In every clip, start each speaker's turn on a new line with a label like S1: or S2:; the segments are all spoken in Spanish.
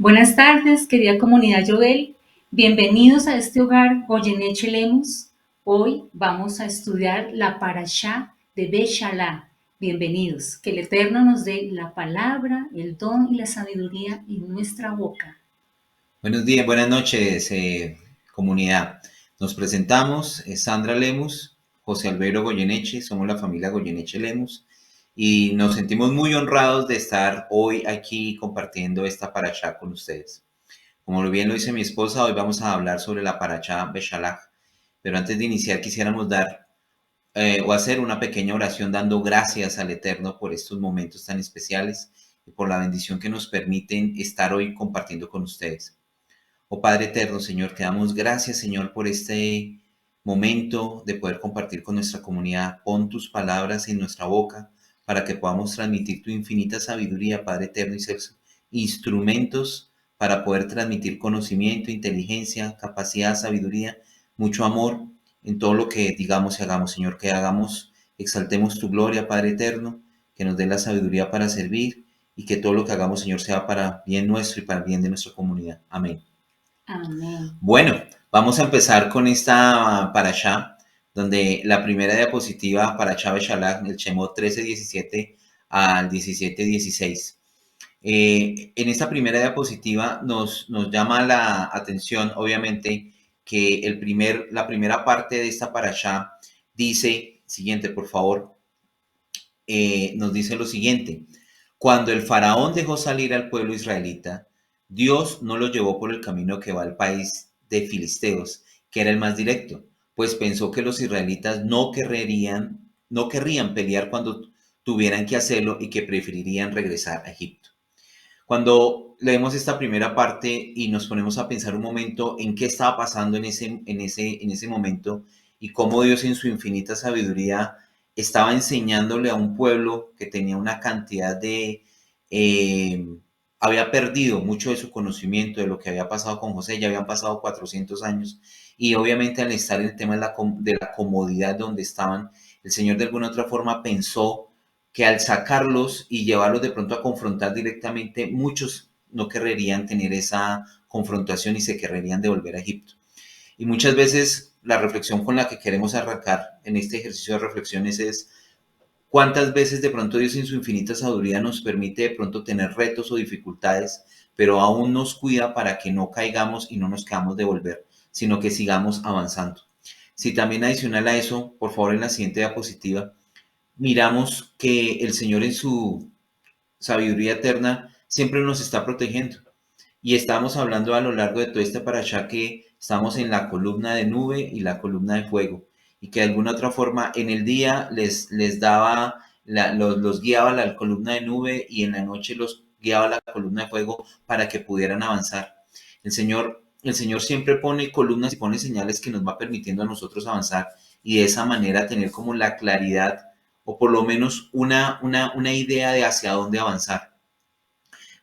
S1: Buenas tardes, querida comunidad Jovel. Bienvenidos a este hogar Goyeneche Lemus. Hoy vamos a estudiar la parashá de Beshalá. Bienvenidos. Que el Eterno nos dé la palabra, el don y la sabiduría en nuestra boca.
S2: Buenos días, buenas noches, comunidad. Nos presentamos, Sandra Lemus, José Alberto Goyeneche, somos la familia Goyeneche Lemus y nos sentimos muy honrados de estar hoy aquí compartiendo esta parashá con ustedes. Como bien lo dice mi esposa, hoy vamos a hablar sobre la parashá Beshalach, pero antes de iniciar quisiéramos dar o hacer una pequeña oración dando gracias al Eterno por estos momentos tan especiales y por la bendición que nos permiten estar hoy compartiendo con ustedes. Oh Padre eterno, Señor, te damos gracias, Señor, por este momento de poder compartir con nuestra comunidad. Pon tus palabras en nuestra boca para que podamos transmitir tu infinita sabiduría, Padre eterno, y ser instrumentos para poder transmitir conocimiento, inteligencia, capacidad, sabiduría, mucho amor en todo lo que digamos y hagamos, Señor, que hagamos, exaltemos tu gloria, Padre eterno, que nos dé la sabiduría para servir y que todo lo que hagamos, Señor, sea para bien nuestro y para el bien de nuestra comunidad. Amén.
S1: Amén.
S2: Bueno, vamos a empezar con esta parashá, donde la primera diapositiva, parashá Beshalach, el Shemot 13:17 al 17:16. En esta primera diapositiva nos llama la atención, obviamente, que la primera parte de esta parashá dice, siguiente, por favor, nos dice lo siguiente: cuando el faraón dejó salir al pueblo israelita, Dios no lo llevó por el camino que va al país de Filisteos, que era el más directo, pues pensó que los israelitas no querrían pelear cuando tuvieran que hacerlo y que preferirían regresar a Egipto. Cuando leemos esta primera parte y nos ponemos a pensar un momento en qué estaba pasando en ese momento y cómo Dios en su infinita sabiduría estaba enseñándole a un pueblo que tenía una cantidad eh, había perdido mucho de su conocimiento de lo que había pasado con José, ya habían pasado 400 años y obviamente al estar en el tema de la comodidad donde estaban, el Señor de alguna otra forma pensó que al sacarlos y llevarlos de pronto a confrontar directamente, muchos no querrían tener esa confrontación y se querrían devolver a Egipto. Y muchas veces la reflexión con la que queremos arrancar en este ejercicio de reflexiones es cuántas veces de pronto Dios en su infinita sabiduría nos permite de pronto tener retos o dificultades, pero aún nos cuida para que no caigamos y no nos quedamos de volver, sino que sigamos avanzando. Si también adicional a eso, por favor en la siguiente diapositiva, miramos que el Señor en su sabiduría eterna siempre nos está protegiendo. Y estamos hablando a lo largo de todo este parashá que estamos en la columna de nube y la columna de fuego. Y que de alguna otra forma en el día les daba, los guiaba la columna de nube y en la noche los guiaba la columna de fuego para que pudieran avanzar. El Señor siempre pone columnas y pone señales que nos va permitiendo a nosotros avanzar y de esa manera tener como la claridad o por lo menos una idea de hacia dónde avanzar.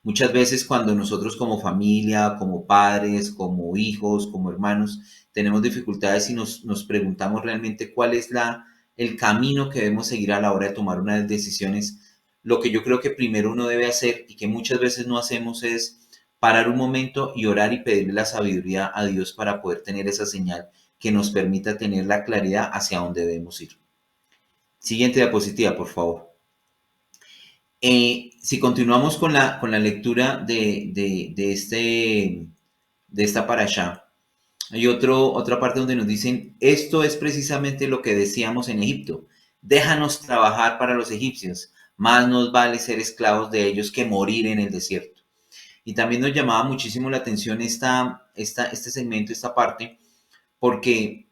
S2: Muchas veces cuando nosotros como familia, como padres, como hijos, como hermanos, tenemos dificultades y nos preguntamos realmente cuál es el camino que debemos seguir a la hora de tomar unas decisiones, lo que yo creo que primero uno debe hacer y que muchas veces no hacemos es parar un momento y orar y pedirle la sabiduría a Dios para poder tener esa señal que nos permita tener la claridad hacia dónde debemos ir. Siguiente diapositiva, por favor. Si continuamos con la lectura de esta parashá, hay otra parte donde nos dicen, esto es precisamente lo que decíamos en Egipto, déjanos trabajar para los egipcios, más nos vale ser esclavos de ellos que morir en el desierto. Y también nos llamaba muchísimo la atención este segmento, esta parte, porque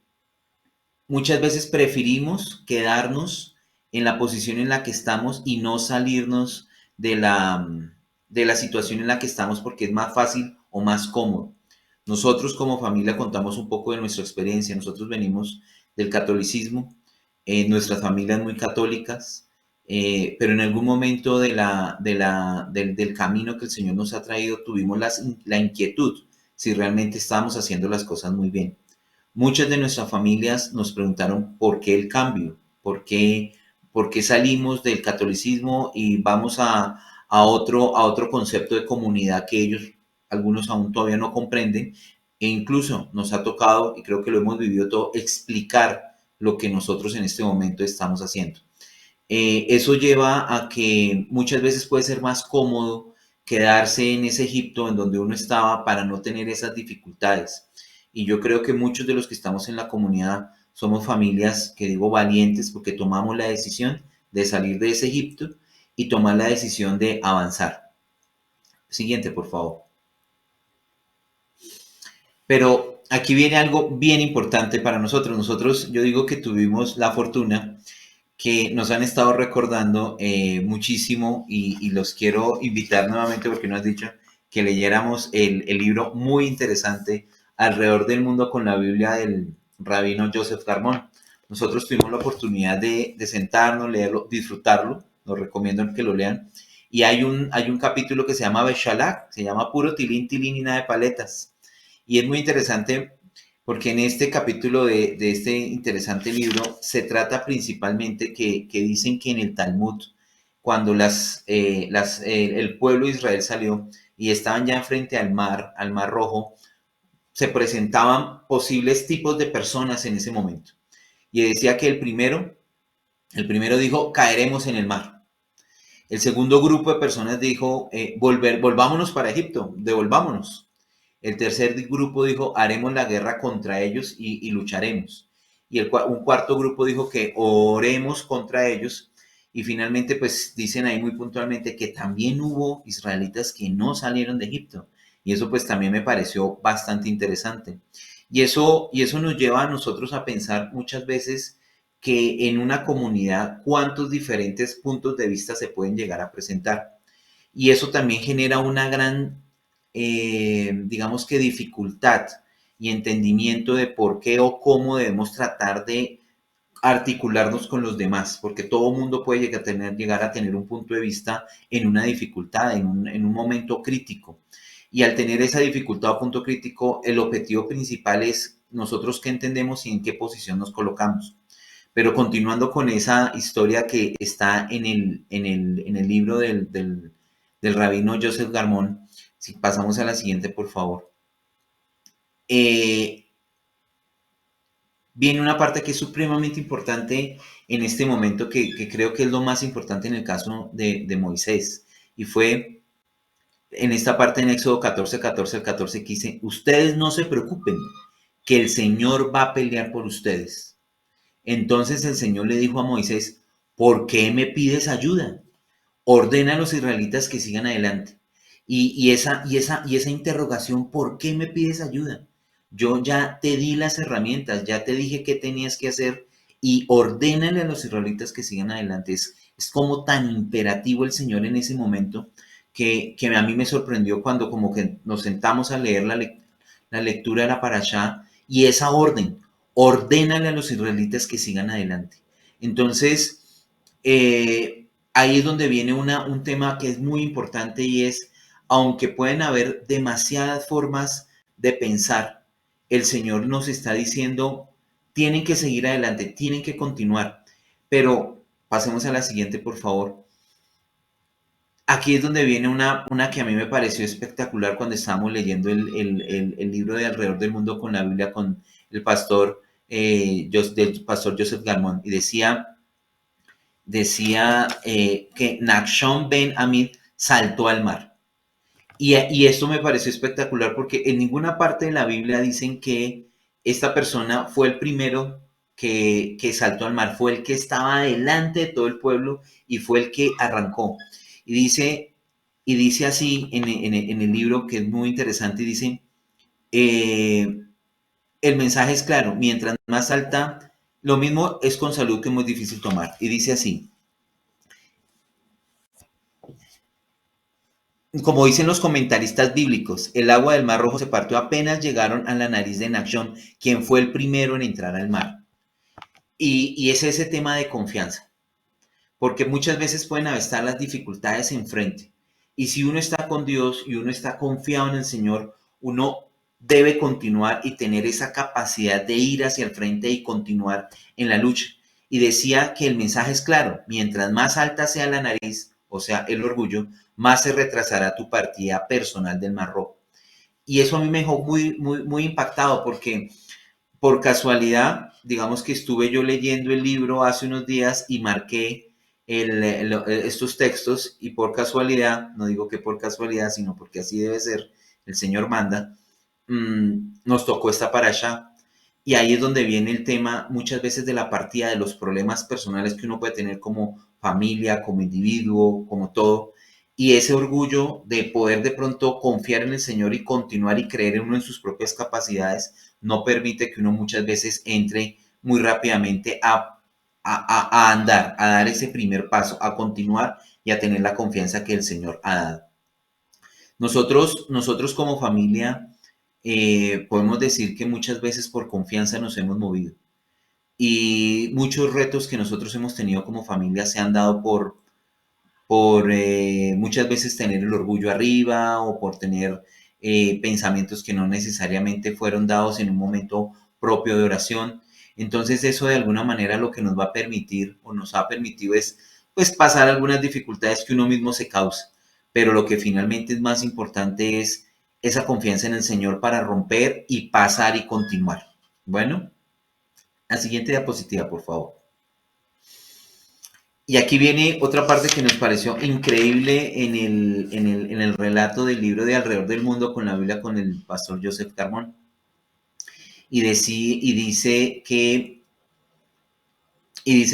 S2: muchas veces preferimos quedarnos en la posición en la que estamos y no salirnos de la situación en la que estamos porque es más fácil o más cómodo. Nosotros como familia contamos un poco de nuestra experiencia. Nosotros venimos del catolicismo, nuestras familias muy católicas, pero en algún momento del camino que el Señor nos ha traído tuvimos la inquietud si realmente estábamos haciendo las cosas muy bien. Muchas de nuestras familias nos preguntaron por qué el cambio, por qué salimos del catolicismo y vamos a otro concepto de comunidad que ellos algunos aún todavía no comprenden, e incluso nos ha tocado, y creo que lo hemos vivido todo, explicar lo que nosotros en este momento estamos haciendo. Eso lleva a que muchas veces puede ser más cómodo quedarse en ese Egipto en donde uno estaba para no tener esas dificultades. Y yo creo que muchos de los que estamos en la comunidad somos familias, que digo valientes, porque tomamos la decisión de salir de ese Egipto y tomar la decisión de avanzar. Siguiente, por favor. Pero aquí viene algo bien importante para nosotros. Nosotros, yo digo que tuvimos la fortuna que nos han estado recordando muchísimo y los quiero invitar nuevamente porque nos has dicho que leyéramos el libro muy interesante Alrededor del Mundo con la Biblia del rabino Joseph Garmón. Nosotros tuvimos la oportunidad de sentarnos, leerlo, disfrutarlo, los recomiendo que lo lean. Y hay un capítulo que se llama Beshalach, se llama Puro Tilín, Tilín y nada de paletas. Y es muy interesante porque en este capítulo de este interesante libro se trata principalmente que dicen que en el Talmud, cuando el pueblo de Israel salió y estaban ya frente al mar Rojo, se presentaban posibles tipos de personas en ese momento. Y decía que el primero dijo, caeremos en el mar. El segundo grupo de personas dijo, volvámonos para Egipto, devolvámonos. El tercer grupo dijo, haremos la guerra contra ellos y lucharemos. Y un cuarto grupo dijo que oremos contra ellos. Y finalmente, pues dicen ahí muy puntualmente que también hubo israelitas que no salieron de Egipto. Y eso pues también me pareció bastante interesante. Y eso nos lleva a nosotros a pensar muchas veces que en una comunidad cuántos diferentes puntos de vista se pueden llegar a presentar. Y eso también genera una gran digamos que dificultad y entendimiento de por qué o cómo debemos tratar de articularnos con los demás, porque todo mundo puede llegar a tener un punto de vista en una dificultad, en un momento crítico. Y al tener esa dificultad o punto crítico, el objetivo principal es nosotros qué entendemos y en qué posición nos colocamos. Pero continuando con esa historia que está en el libro del rabino Joseph Garmón, si pasamos a la siguiente, por favor. Viene una parte que es supremamente importante en este momento, que creo que es lo más importante en el caso de Moisés. Y fue en esta parte en Éxodo 14, 14, el 14, que dice, ustedes no se preocupen, que el Señor va a pelear por ustedes. Entonces el Señor le dijo a Moisés, ¿por qué me pides ayuda? Ordena a los israelitas que sigan adelante. Y esa interrogación, ¿por qué me pides ayuda? Yo ya te di las herramientas, ya te dije qué tenías que hacer y ordénale a los israelitas que sigan adelante. Es como tan imperativo el Señor en ese momento que a mí me sorprendió cuando como que nos sentamos a leer la lectura de la parashá y esa orden, ordénale a los israelitas que sigan adelante. Entonces, ahí es donde viene un tema que es muy importante y es, aunque pueden haber demasiadas formas de pensar, el Señor nos está diciendo, tienen que seguir adelante, tienen que continuar. Pero pasemos a la siguiente, por favor. Aquí es donde viene una que a mí me pareció espectacular cuando estábamos leyendo el libro de Alrededor del Mundo con la Biblia con el pastor, del pastor Joseph Garmón, y decía que Nachshon Ben Amid saltó al mar. Y esto me pareció espectacular porque en ninguna parte de la Biblia dicen que esta persona fue el primero que saltó al mar, fue el que estaba delante de todo el pueblo y fue el que arrancó. Y dice así en el libro, que es muy interesante, dice, el mensaje es claro, mientras más alta, lo mismo es con salud que es muy difícil tomar. Y dice así, como dicen los comentaristas bíblicos, el agua del Mar Rojo se partió apenas llegaron a la nariz de Nachshon, quien fue el primero en entrar al mar. Y es ese tema de confianza, porque muchas veces pueden estar las dificultades enfrente. Y si uno está con Dios y uno está confiado en el Señor, uno debe continuar y tener esa capacidad de ir hacia el frente y continuar en la lucha. Y decía que el mensaje es claro, mientras más alta sea la nariz, o sea, el orgullo, más se retrasará tu partida personal del Mar Rojo. y eso a mí me dejó muy impactado porque por casualidad, digamos que estuve yo leyendo el libro hace unos días y marqué estos textos y por casualidad, no digo que por casualidad, sino porque así debe ser, el Señor manda, nos tocó esta parasha. Y ahí es donde viene el tema muchas veces de la partida de los problemas personales que uno puede tener como familia, como individuo, como todo. Y ese orgullo de poder de pronto confiar en el Señor y continuar y creer en uno en sus propias capacidades no permite que uno muchas veces entre muy rápidamente a andar, a dar ese primer paso, a continuar y a tener la confianza que el Señor ha dado. Nosotros como familia podemos decir que muchas veces por confianza nos hemos movido y muchos retos que nosotros hemos tenido como familia se han dado por muchas veces tener el orgullo arriba o por tener pensamientos que no necesariamente fueron dados en un momento propio de oración. Entonces eso de alguna manera lo que nos va a permitir o nos ha permitido es pues pasar algunas dificultades que uno mismo se causa. Pero lo que finalmente es más importante es esa confianza en el Señor para romper y pasar y continuar. Bueno, la siguiente diapositiva, por favor. Y aquí viene otra parte que nos pareció increíble en el relato del libro de Alrededor del Mundo con la Biblia con el pastor Joseph Carmón. Y dice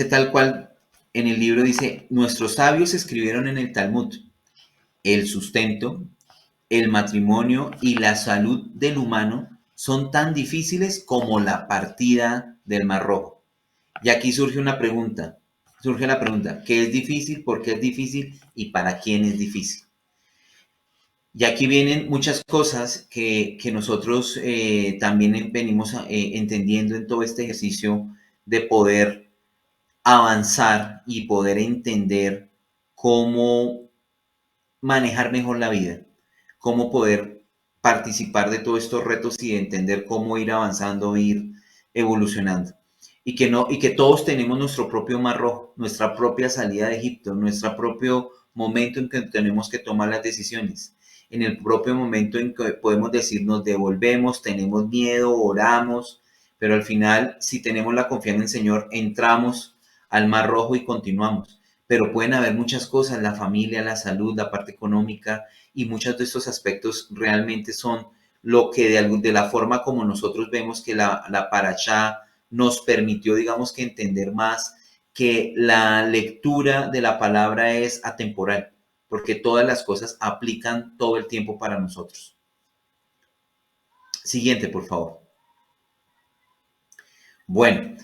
S2: tal cual en el libro, dice, nuestros sabios escribieron en el Talmud, el sustento, el matrimonio y la salud del humano son tan difíciles como la partida del Mar Rojo. Y aquí surge la pregunta, ¿qué es difícil? ¿Por qué es difícil? ¿Y para quién es difícil? Y aquí vienen muchas cosas que nosotros también venimos entendiendo en todo este ejercicio de poder avanzar y poder entender cómo manejar mejor la vida, cómo poder participar de todos estos retos y entender cómo ir avanzando, ir evolucionando. Y que, no, y que todos tenemos nuestro propio mar rojo, nuestra propia salida de Egipto, nuestro propio momento en que tenemos que tomar las decisiones, en el propio momento en que podemos decir nos devolvemos, tenemos miedo, oramos, pero al final, si tenemos la confianza en el Señor, entramos al mar rojo y continuamos. Pero pueden haber muchas cosas, la familia, la salud, la parte económica, y muchos de estos aspectos realmente son lo que de la forma como nosotros vemos que la parashá nos permitió, digamos que entender más que la lectura de la palabra es atemporal, porque todas las cosas aplican todo el tiempo para nosotros. Siguiente, por favor. Bueno,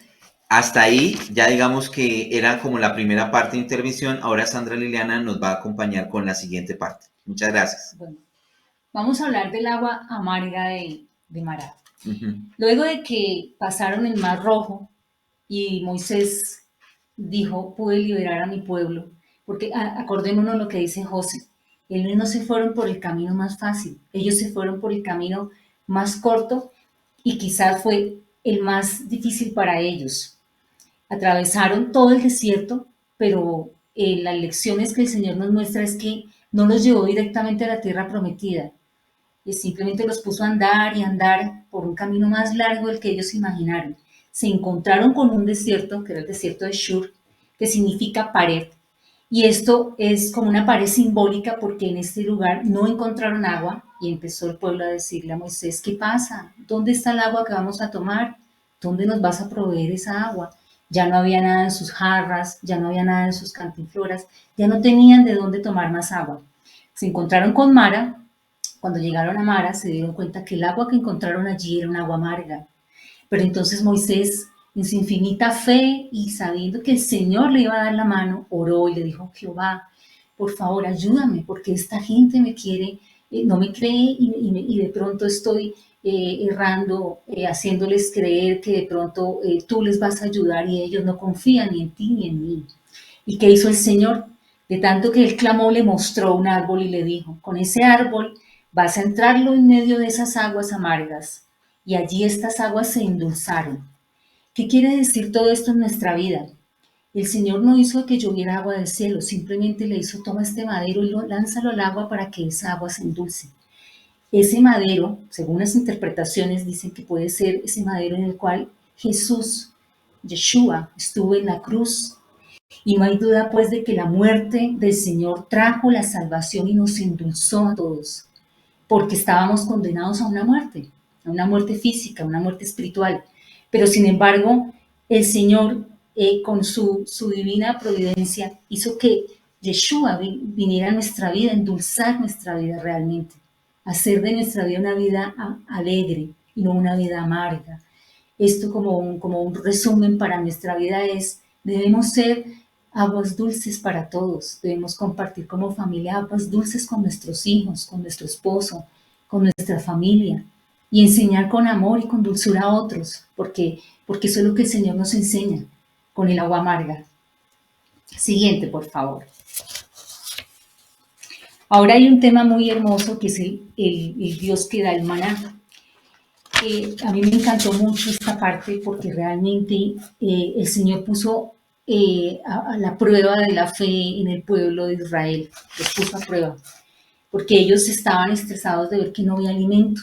S2: hasta ahí ya digamos que era como la primera parte de intervención. Ahora Sandra Liliana nos va a acompañar con la siguiente parte. Muchas gracias.
S1: Bueno, vamos a hablar del agua amarga de Mará.
S2: Ujú.
S1: Luego de que pasaron el Mar Rojo y Moisés dijo, pude liberar a mi pueblo, porque acordémonos lo que dice José, ellos no se fueron por el camino más fácil, ellos se fueron por el camino más corto y quizás fue el más difícil para ellos. Atravesaron todo el desierto, pero las lecciones que el Señor nos muestra es que no los llevó directamente a la tierra prometida, y simplemente los puso a andar y andar por un camino más largo del que ellos imaginaron. Se encontraron con un desierto, que era el desierto de Shur, que significa pared. Y esto es como una pared simbólica porque en este lugar no encontraron agua y empezó el pueblo a decirle a Moisés, ¿qué pasa? ¿Dónde está el agua que vamos a tomar? ¿Dónde nos vas a proveer esa agua? Ya no había nada en sus jarras, ya no había nada en sus cantinfloras, ya no tenían de dónde tomar más agua. Se encontraron con Mara. Cuando llegaron a Mara se dieron cuenta que el agua que encontraron allí era un agua amarga. Pero entonces Moisés, en su infinita fe y sabiendo que el Señor le iba a dar la mano, oró y le dijo, Jehová, por favor, ayúdame, porque esta gente me quiere, no me cree y de pronto estoy errando, haciéndoles creer que de pronto tú les vas a ayudar y ellos no confían ni en ti ni en mí. ¿Y qué hizo el Señor? De tanto que él clamó, le mostró un árbol y le dijo, con ese árbol vas a entrarlo en medio de esas aguas amargas y allí estas aguas se endulzaron. ¿Qué quiere decir todo esto en nuestra vida? El Señor no hizo que lloviera agua del cielo, simplemente le hizo toma este madero y lánzalo al agua para que esa agua se endulce. Ese madero, según las interpretaciones, dicen que puede ser ese madero en el cual Jesús, Yeshua, estuvo en la cruz. Y no hay duda pues de que la muerte del Señor trajo la salvación y nos endulzó a todos, porque estábamos condenados a una muerte física, a una muerte espiritual. Pero sin embargo, el Señor, con su divina providencia, hizo que Yeshua viniera a nuestra vida, endulzar nuestra vida realmente, hacer de nuestra vida una vida alegre y no una vida amarga. Esto como un resumen para nuestra vida es, debemos ser aguas dulces para todos, debemos compartir como familia aguas dulces con nuestros hijos, con nuestro esposo, con nuestra familia y enseñar con amor y con dulzura a otros, porque eso es lo que el Señor nos enseña con el agua amarga. Siguiente, por favor. Ahora hay un tema muy hermoso que es el Dios que da el maná. A mí me encantó mucho esta parte porque realmente el Señor puso a la prueba de la fe en el pueblo de Israel, los puso a prueba, porque ellos estaban estresados de ver que no había alimento.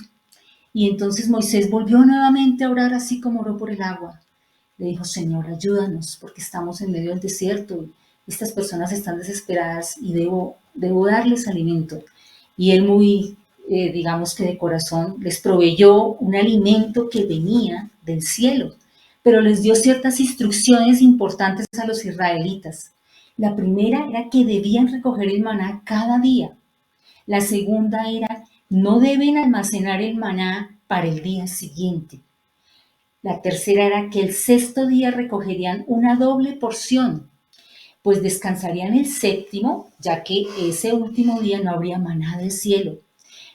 S1: Y entonces Moisés volvió nuevamente a orar así como oró por el agua. Le dijo, Señor, ayúdanos, porque estamos en medio del desierto y estas personas están desesperadas y debo darles alimento. Y él muy, digamos que de corazón, les proveyó un alimento que venía del cielo, pero les dio ciertas instrucciones importantes a los israelitas. La primera era que debían recoger el maná cada día. La segunda era, no deben almacenar el maná para el día siguiente. La tercera era que el sexto día recogerían una doble porción, pues descansarían el séptimo, ya que ese último día no habría maná del cielo.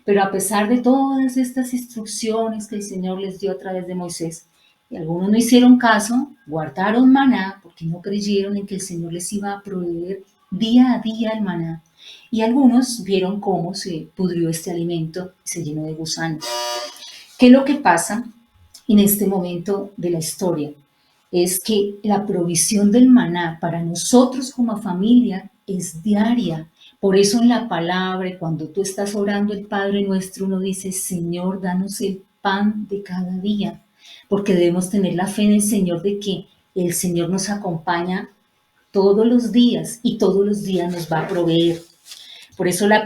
S1: Pero a pesar de todas estas instrucciones que el Señor les dio a través de Moisés, y algunos no hicieron caso, guardaron maná porque no creyeron en que el Señor les iba a proveer día a día el maná. Y algunos vieron cómo se pudrió este alimento y se llenó de gusanos. ¿Qué es lo que pasa en este momento de la historia? Es que la provisión del maná para nosotros como familia es diaria. Por eso en la palabra, cuando tú estás orando el Padre Nuestro, uno dice, Señor, danos el pan de cada día, porque debemos tener la fe en el Señor de que el Señor nos acompaña todos los días y todos los días nos va a proveer. Por eso la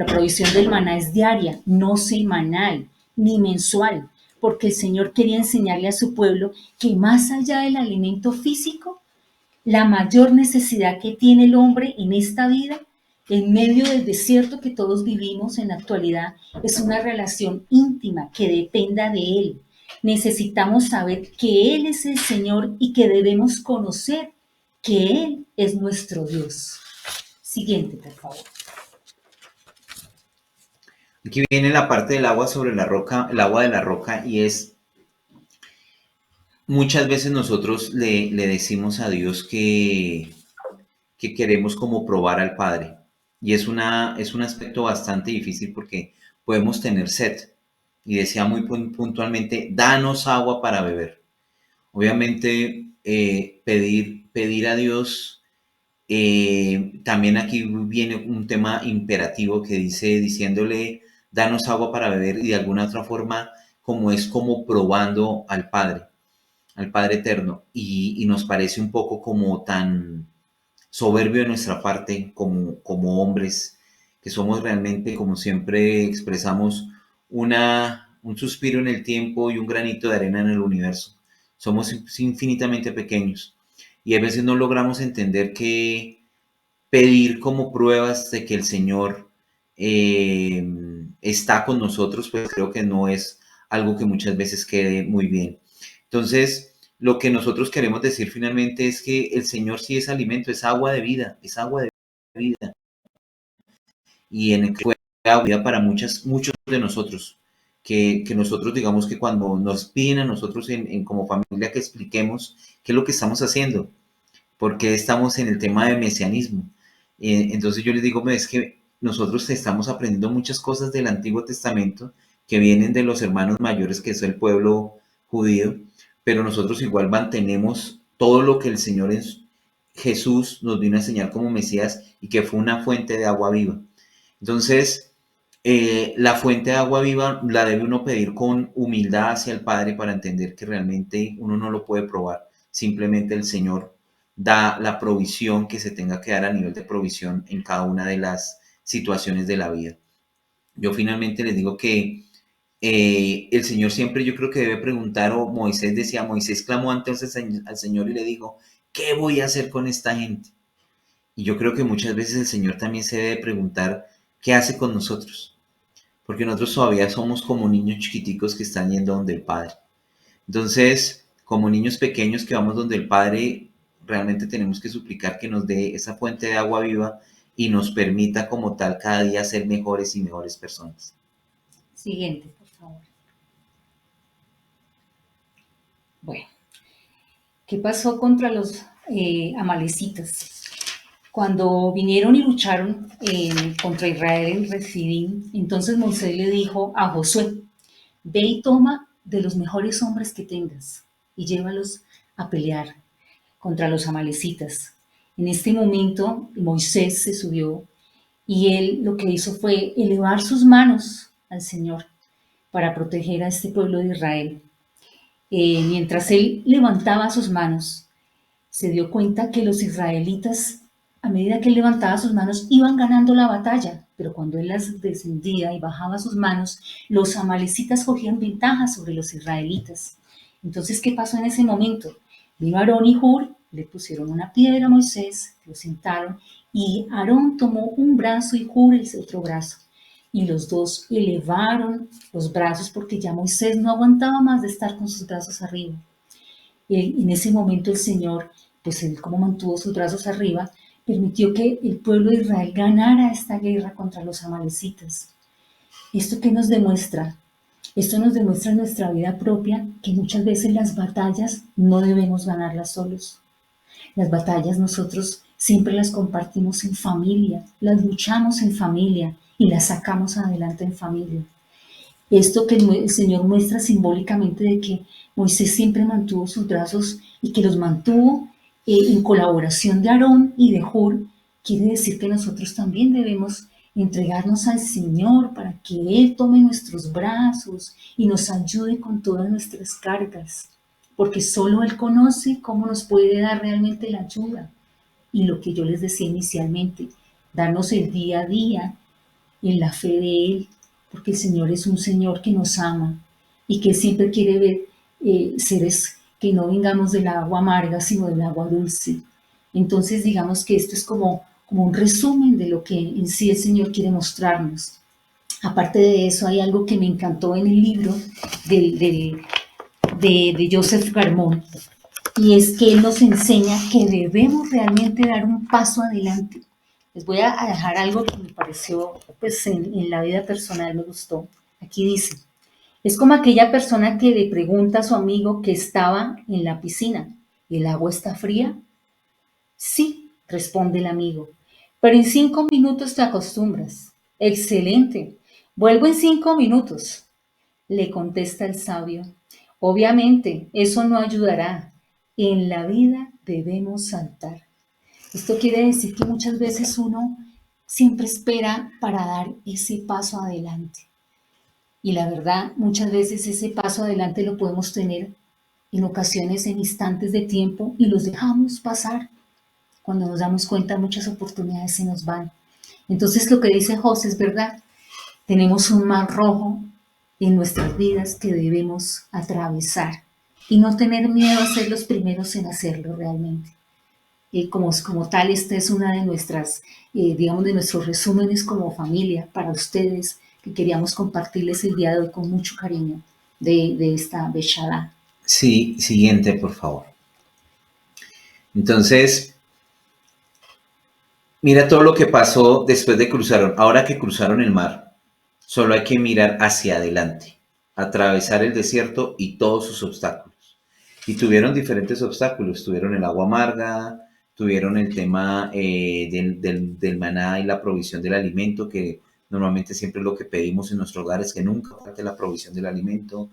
S1: provisión del maná es diaria, no semanal ni mensual, porque el Señor quería enseñarle a su pueblo que más allá del alimento físico, la mayor necesidad que tiene el hombre en esta vida, en medio del desierto que todos vivimos en la actualidad, es una relación íntima que dependa de Él. Necesitamos saber que Él es el Señor y que debemos conocer que Él es nuestro Dios. Siguiente, por favor.
S2: Aquí viene la parte del agua sobre la roca, el agua de la roca, y es muchas veces nosotros le decimos a Dios que queremos como probar al Padre. Y es un aspecto bastante difícil porque podemos tener sed. Y decía muy puntualmente, danos agua para beber. Obviamente, pedir a Dios, también aquí viene un tema imperativo que dice, diciéndole, danos agua para beber, y de alguna otra forma, como es como probando al Padre Eterno. Y nos parece un poco como tan soberbio de nuestra parte como hombres, que somos realmente, como siempre expresamos, un suspiro en el tiempo y un granito de arena en el universo. Somos infinitamente pequeños y a veces no logramos entender que pedir como pruebas de que el Señor está con nosotros, pues creo que no es algo que muchas veces quede muy bien. Entonces, lo que nosotros queremos decir finalmente es que el Señor sí es alimento, es agua de vida, es agua de vida. Y en el que fue agua de vida para muchos de nosotros. Que nosotros digamos que cuando nos piden a nosotros como familia que expliquemos qué es lo que estamos haciendo, porque estamos en el tema de mesianismo. Entonces yo les digo, es que nosotros estamos aprendiendo muchas cosas del Antiguo Testamento que vienen de los hermanos mayores, que es el pueblo judío, pero nosotros igual mantenemos todo lo que el Señor Jesús nos vino a enseñar como Mesías y que fue una fuente de agua viva. Entonces, La fuente de agua viva la debe uno pedir con humildad hacia el Padre para entender que realmente uno no lo puede probar. Simplemente el Señor da la provisión que se tenga que dar a nivel de provisión en cada una de las situaciones de la vida. Yo finalmente les digo que el Señor siempre yo creo que debe preguntar, o Moisés decía, Moisés clamó entonces al Señor y le dijo, ¿qué voy a hacer con esta gente? Y yo creo que muchas veces el Señor también se debe preguntar, ¿qué hace con nosotros? Porque nosotros todavía somos como niños chiquiticos que están yendo donde el Padre. Entonces, como niños pequeños que vamos donde el Padre, realmente tenemos que suplicar que nos dé esa fuente de agua viva y nos permita como tal cada día ser mejores y mejores personas.
S1: Siguiente, por favor. Bueno, ¿qué pasó contra los amalecitas? Cuando vinieron y lucharon contra Israel en Refidim, entonces Moisés le dijo a Josué, ve y toma de los mejores hombres que tengas y llévalos a pelear contra los amalecitas. En este momento Moisés se subió y él lo que hizo fue elevar sus manos al Señor para proteger a este pueblo de Israel. Mientras él levantaba sus manos, se dio cuenta que los israelitas, a medida que él levantaba sus manos, iban ganando la batalla, pero cuando él las descendía y bajaba sus manos, los amalecitas cogían ventaja sobre los israelitas. Entonces, ¿qué pasó en ese momento? Vino Aarón y Hur, le pusieron una piedra a Moisés, lo sentaron, y Aarón tomó un brazo y Hur el otro brazo. Y los dos elevaron los brazos porque ya Moisés no aguantaba más de estar con sus brazos arriba. En ese momento el Señor, pues él como mantuvo sus brazos arriba, permitió que el pueblo de Israel ganara esta guerra contra los amalecitas. ¿Esto qué nos demuestra? Esto nos demuestra en nuestra vida propia que muchas veces las batallas no debemos ganarlas solos. Las batallas nosotros siempre las compartimos en familia, las luchamos en familia y las sacamos adelante en familia. Esto que el Señor muestra simbólicamente de que Moisés siempre mantuvo sus brazos y que los mantuvo en colaboración de Aarón y de Hur, quiere decir que nosotros también debemos entregarnos al Señor para que Él tome nuestros brazos y nos ayude con todas nuestras cargas, porque solo Él conoce cómo nos puede dar realmente la ayuda. Y lo que yo les decía inicialmente, darnos el día a día en la fe de Él, porque el Señor es un Señor que nos ama y que siempre quiere ver seres que no vengamos del agua amarga, sino del agua dulce. Entonces, digamos que esto es como un resumen de lo que en sí el Señor quiere mostrarnos. Aparte de eso, hay algo que me encantó en el libro de Joseph Garmón, y es que él nos enseña que debemos realmente dar un paso adelante. Les voy a dejar algo que me pareció, pues en la vida personal me gustó. Aquí dice, es como aquella persona que le pregunta a su amigo que estaba en la piscina, ¿el agua está fría? Sí, responde el amigo, pero en 5 minutos te acostumbras. Excelente, vuelvo en 5 minutos, le contesta el sabio. Obviamente, eso no ayudará. En la vida debemos saltar. Esto quiere decir que muchas veces uno siempre espera para dar ese paso adelante. Y la verdad, muchas veces ese paso adelante lo podemos tener en ocasiones en instantes de tiempo y los dejamos pasar. Cuando nos damos cuenta, muchas oportunidades se nos van. Entonces, lo que dice José es verdad. Tenemos un mar rojo en nuestras vidas que debemos atravesar y no tener miedo a ser los primeros en hacerlo realmente. Como tal, esta es una de nuestras, digamos, de nuestros resúmenes como familia para ustedes que queríamos compartirles el día de hoy con mucho cariño de esta Beshalá.
S2: Sí, siguiente, por favor. Entonces, mira todo lo que pasó después de cruzaron. Ahora que cruzaron el mar, solo hay que mirar hacia adelante, atravesar el desierto y todos sus obstáculos. Y tuvieron diferentes obstáculos. Tuvieron el agua amarga, tuvieron el tema del maná y la provisión del alimento, que normalmente siempre es lo que pedimos en nuestro hogar, es que nunca falte la provisión del alimento.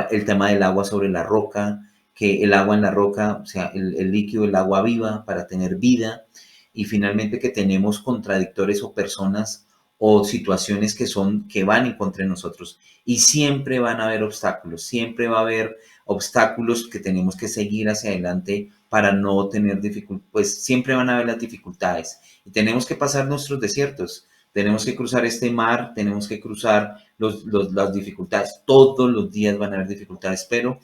S2: El tema del agua sobre la roca, que el agua en la roca, o sea, el líquido, el agua viva para tener vida. Y finalmente que tenemos contradictores o personas o situaciones que van en contra de nosotros. Y siempre van a haber obstáculos, siempre va a haber obstáculos que tenemos que seguir hacia adelante para no tener dificultades, pues siempre van a haber las dificultades y tenemos que pasar nuestros desiertos, tenemos que cruzar este mar, tenemos que cruzar las dificultades, todos los días van a haber dificultades, pero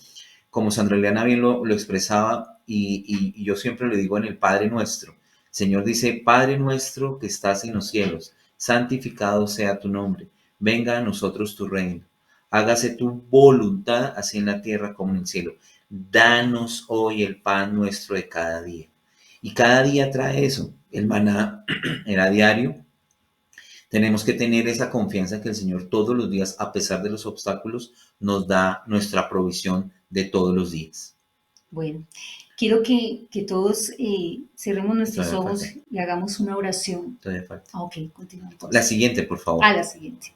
S2: como Sandra Eliana bien lo expresaba y yo siempre le digo en el Padre Nuestro, el Señor dice, Padre Nuestro que estás en los cielos, santificado sea tu nombre, venga a nosotros tu reino, hágase tu voluntad así en la tierra como en el cielo. Danos hoy el pan nuestro de cada día. Y cada día trae eso. El maná era diario. Tenemos que tener esa confianza que el Señor todos los días, a pesar de los obstáculos, nos da nuestra provisión de todos los días.
S1: Bueno, quiero que todos cerremos nuestros
S2: Todavía
S1: ojos
S2: falta.
S1: y hagamos una oración.
S2: Todavía falta.
S1: Ah, ok, continúa
S2: La
S1: entonces.
S2: siguiente, por favor.
S1: A la siguiente.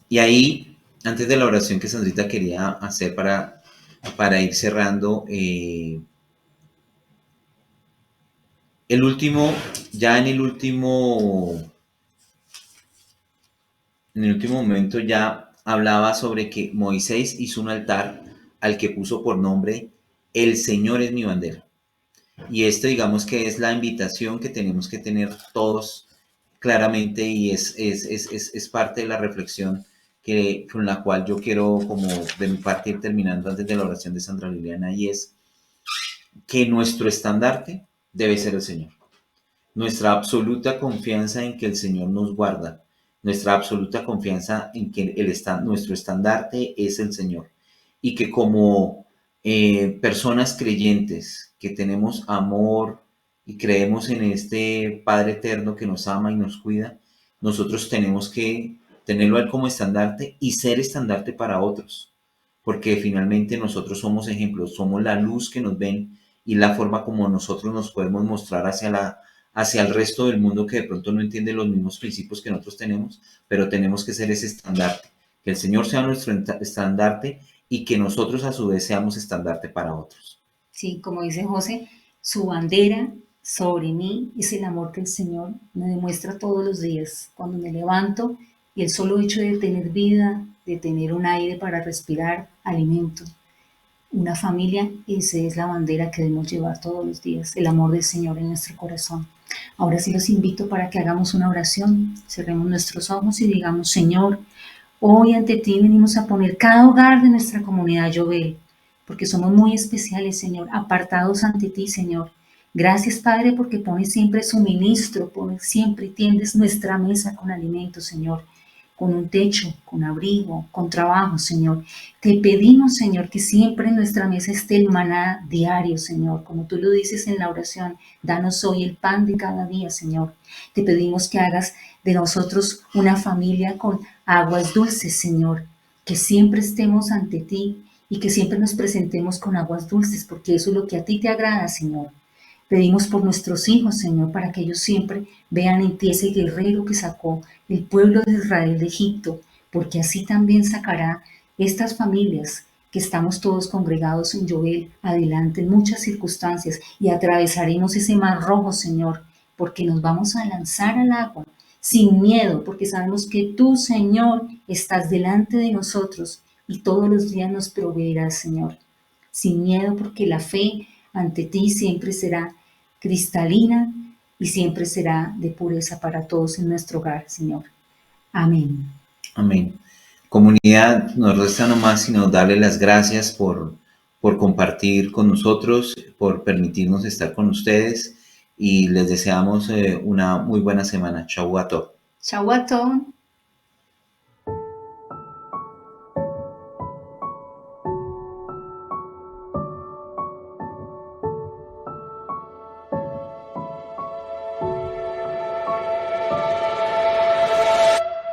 S2: Y ahí, antes de la oración que Sandrita quería hacer para ir cerrando, el último, ya en el último momento ya hablaba sobre que Moisés hizo un altar al que puso por nombre El Señor es mi bandera. Y esto digamos que es la invitación que tenemos que tener todos claramente y es parte de la reflexión con la cual yo quiero como de mi parte ir terminando antes de la oración de Sandra Liliana y es que nuestro estandarte debe ser el Señor. Nuestra absoluta confianza en que el Señor nos guarda, nuestra absoluta confianza en que nuestro estandarte es el Señor y que como personas creyentes que tenemos amor y creemos en este Padre eterno que nos ama y nos cuida, nosotros tenemos que tenerlo a Él como estandarte y ser estandarte para otros, porque finalmente nosotros somos ejemplos, somos la luz que nos ven y la forma como nosotros nos podemos mostrar hacia el resto del mundo que de pronto no entiende los mismos principios que nosotros tenemos, pero tenemos que ser ese estandarte, que el Señor sea nuestro estandarte y que nosotros a su vez seamos estandarte para otros.
S1: Sí, como dice José, su bandera sobre mí es el amor que el Señor me demuestra todos los días. Cuando me levanto y el solo hecho de tener vida, de tener un aire para respirar, alimento, una familia, esa es la bandera que debemos llevar todos los días, el amor del Señor en nuestro corazón. Ahora sí los invito para que hagamos una oración, cerremos nuestros ojos y digamos, Señor, hoy ante ti venimos a poner cada hogar de nuestra comunidad Yovel, porque somos muy especiales, Señor, apartados ante ti, Señor. Gracias, Padre, porque pones siempre suministro, pones siempre y tiendes nuestra mesa con alimento, Señor, con un techo, con abrigo, con trabajo, Señor. Te pedimos, Señor, que siempre en nuestra mesa esté el maná diario, Señor, como tú lo dices en la oración. Danos hoy el pan de cada día, Señor. Te pedimos que hagas de nosotros una familia con aguas dulces, Señor, que siempre estemos ante ti y que siempre nos presentemos con aguas dulces, porque eso es lo que a ti te agrada, Señor. Pedimos por nuestros hijos, Señor, para que ellos siempre vean en ti ese guerrero que sacó el pueblo de Israel de Egipto, porque así también sacará estas familias que estamos todos congregados en Joel adelante en muchas circunstancias y atravesaremos ese mar rojo, Señor, porque nos vamos a lanzar al agua sin miedo, porque sabemos que tú, Señor, estás delante de nosotros y todos los días nos proveerás, Señor. Sin miedo, porque la fe ante ti siempre será cristalina y siempre será de pureza para todos en nuestro hogar, Señor. Amén.
S2: Amén. Comunidad, nos resta nomás sino darle las gracias por compartir con nosotros, por permitirnos estar con ustedes y les deseamos una muy buena semana. Chau a todos.
S1: Chau a todos.